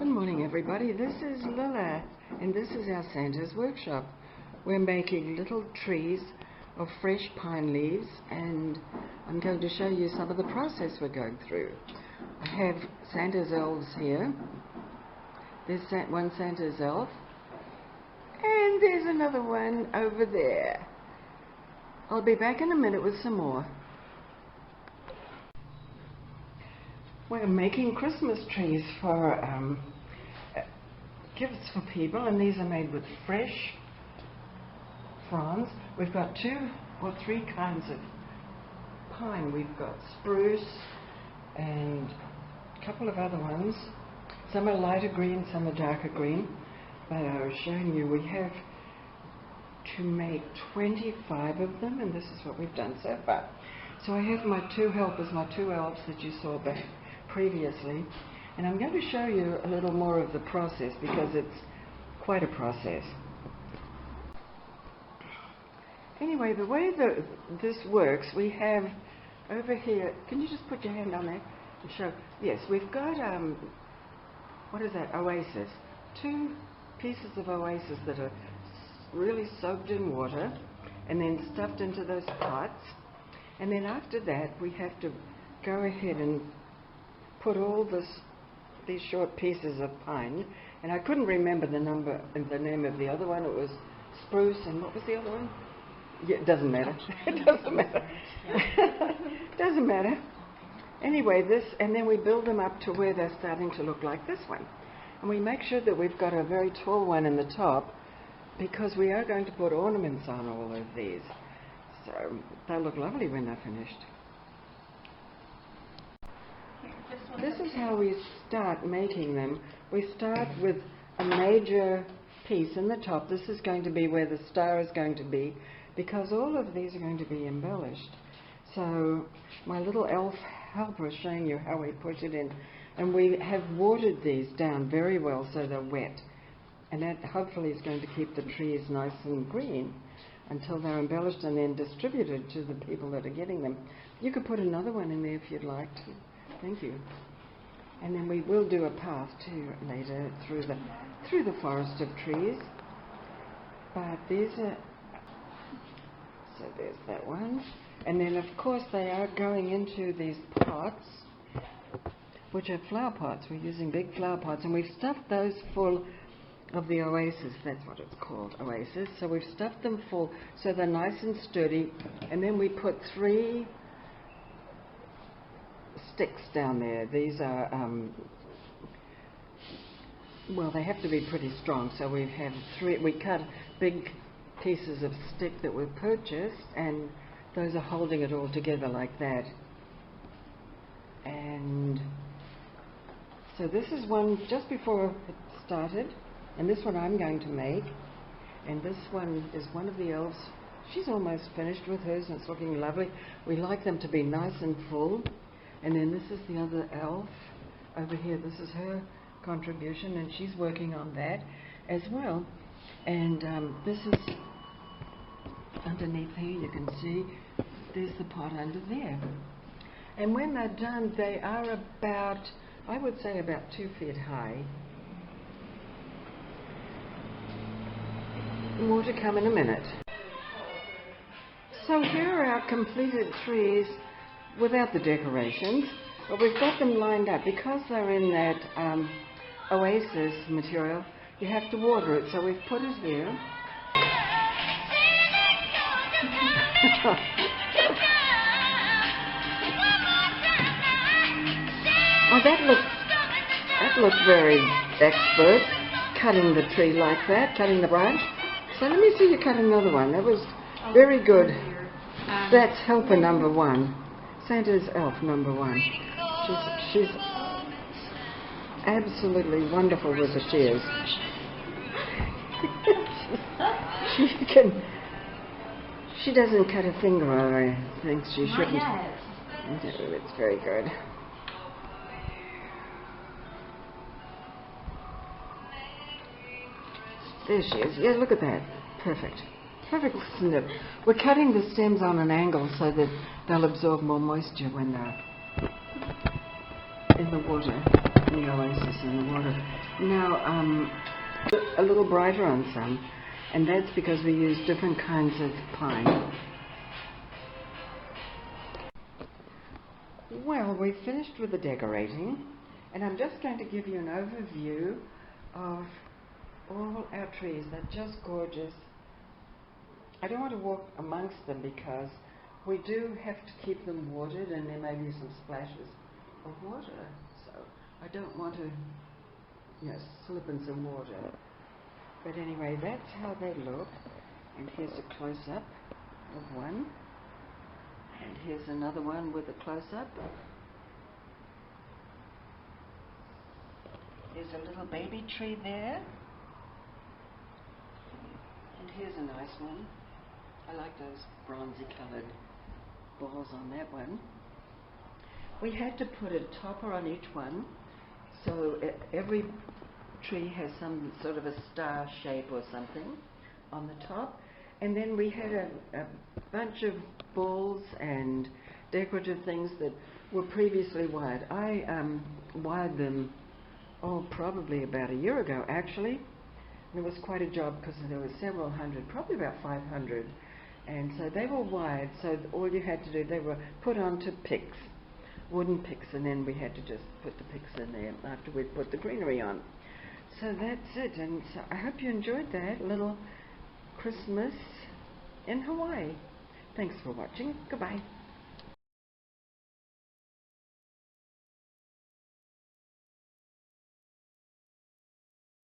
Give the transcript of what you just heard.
Good morning, everybody. This is Lila, and this is our Santa's workshop. We're making little trees of fresh pine leaves, and I'm going to show you some of the process we're going through. I have Santa's elves here. There's one Santa's elf, and there's another one over there. I'll be back in a minute with some more. We're making Christmas trees for gifts for people, and these are made with fresh fronds. We've got 2 or 3 kinds of pine. We've got spruce and a couple of other ones. Some are lighter green, some are darker green. But I was showing you we have to make 25 of them, and this is what we've done so far. So I have my 2 helpers, my 2 elves that you saw back previously, and I'm going to show you a little more of the process because it's quite a process. Anyway, the way that this works, we have over here, can you just put your hand on there and show? Yes, we've got, what is that, oasis. 2 pieces of oasis that are really soaked in water and then stuffed into those pots, and then after that we have to go ahead and put all these short pieces of pine, and I couldn't remember the name of the other one. It was spruce, and what was the other one? Yeah, it doesn't matter. It doesn't matter. Doesn't matter. Anyway, and then we build them up to where they're starting to look like this one, and we make sure that we've got a very tall one in the top because we are going to put ornaments on all of these, so they'll look lovely when they're finished. This is how we start making them. We start with a major piece in the top. This is going to be where the star is going to be because all of these are going to be embellished. So my little elf helper is showing you how we put it in. And we have watered these down very well so they're wet. And that hopefully is going to keep the trees nice and green until they're embellished and then distributed to the people that are getting them. You could put another one in there if you'd like to. Thank you. And then we will do a path too later through the forest of trees. But these are, so there's that one. And then of course they are going into these pots, which are flower pots. We're using big flower pots, and we've stuffed those full of the oasis. That's what it's called, oasis. So we've stuffed them full so they're nice and sturdy, and then we put 3 sticks down there. These are, well, they have to be pretty strong, so we have 3, we cut big pieces of stick that were purchased, and those are holding it all together like that. And so this is one just before it started, and this one I'm going to make, and this one is one of the elves. She's almost finished with hers and it's looking lovely. We like them to be nice and full. And then this is the other elf over here. This is her contribution, and she's working on that as well. And this is underneath here. You can see there's the pot under there. And when they're done, they are about, I would say, about 2 feet high. More to come in a minute. So here are our completed trees without the decorations, but we've got them lined up. Because they're in that oasis material, you have to water it, so we've put it here. Oh, that looks very expert, cutting the tree like that, cutting the branch. So let me see you cut another one. That was very good. That's helper number 1. Santa's elf number 1. She's absolutely wonderful with the shears. She doesn't cut a finger, or I think she shouldn't. It's very good. There she is. Yeah, look at that. Perfect. Perfect snip. We're cutting the stems on an angle so that they'll absorb more moisture when they're in the water. the oasis in the water. Now, a little brighter on some, and that's because we use different kinds of pine. Well, we've finished with the decorating, and I'm just going to give you an overview of all our trees. They're just gorgeous. I don't want to walk amongst them because we do have to keep them watered, and there may be some splashes of water, so I don't want to, slip in some water. But anyway, that's how they look. And here's a close-up of one. And here's another one with a close-up. There's a little baby tree there. And here's a nice one. I like those bronzy coloured balls on that one. We had to put a topper on each one, so every tree has some sort of a star shape or something on the top. And then we had a bunch of balls and decorative things that were previously wired. I wired them, probably about a year ago actually. And it was quite a job because there were several hundred, probably about 500. And so they were wired, so all you had to do, they were put onto picks, wooden picks, and then we had to just put the picks in there after we'd put the greenery on. So that's it, and so I hope you enjoyed that little Christmas in Hawaii. Thanks for watching. Goodbye.